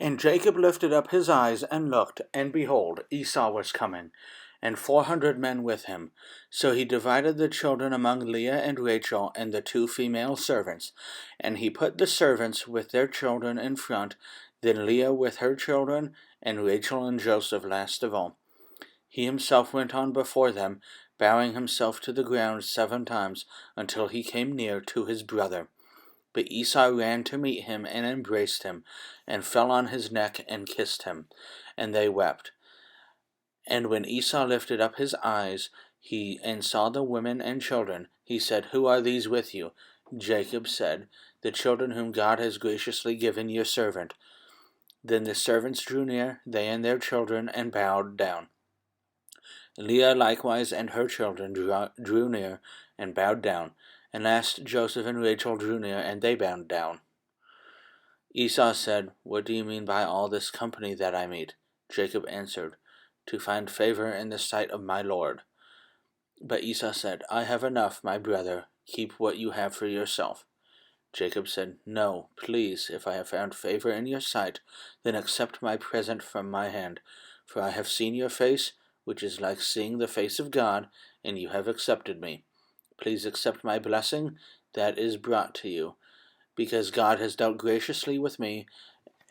And Jacob lifted up his eyes and looked, and behold, Esau was coming, and 400 men with him. So he divided the children among Leah and Rachel and the 2 female servants. And he put the servants with their children in front, then Leah with her children, and Rachel and Joseph last of all. He himself went on before them, bowing himself to the ground 7 times, until he came near to his brother. But Esau ran to meet him and embraced him, and fell on his neck and kissed him, and they wept. And when Esau lifted up his eyes, and saw the women and children, he said, Who are these with you? Jacob said, The children whom God has graciously given your servant. Then the servants drew near, they and their children, and bowed down. Leah likewise and her children drew near, and bowed down. And last Joseph and Rachel drew near, and they bowed down. Esau said, What do you mean by all this company that I meet? Jacob answered, To find favor in the sight of my Lord. But Esau said, I have enough, my brother. Keep what you have for yourself. Jacob said, No, please, if I have found favor in your sight, then accept my present from my hand. For I have seen your face, which is like seeing the face of God, and you have accepted me. Please accept my blessing that is brought to you, because God has dealt graciously with me,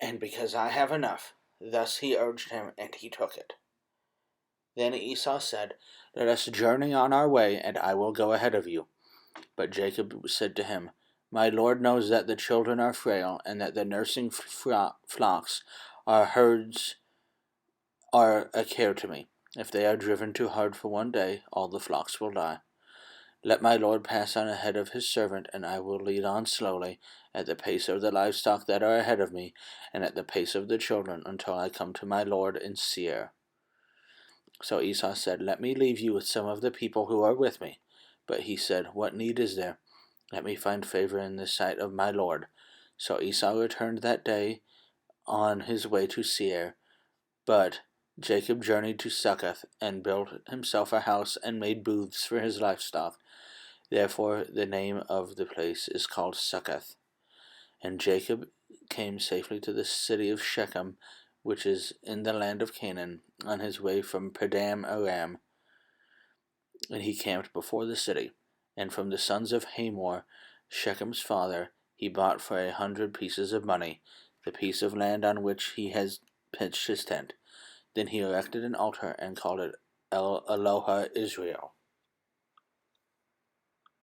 and because I have enough. Thus he urged him, and he took it. Then Esau said, Let us journey on our way, and I will go ahead of you. But Jacob said to him, My Lord knows that the children are frail, and that the nursing flocks, our herds, are a care to me. If they are driven too hard for one day, all the flocks will die. Let my Lord pass on ahead of his servant, and I will lead on slowly, at the pace of the livestock that are ahead of me, and at the pace of the children, until I come to my Lord in Seir. So Esau said, Let me leave you with some of the people who are with me. But he said, What need is there? Let me find favor in the sight of my Lord. So Esau returned that day on his way to Seir. But Jacob journeyed to Succoth, and built himself a house, and made booths for his livestock. Therefore the name of the place is called Succoth. And Jacob came safely to the city of Shechem, which is in the land of Canaan, on his way from Padan Aram. And he camped before the city. And from the sons of Hamor, Shechem's father, he bought for 100 pieces of money the piece of land on which he has pitched his tent. Then he erected an altar and called it El Eloha Israel.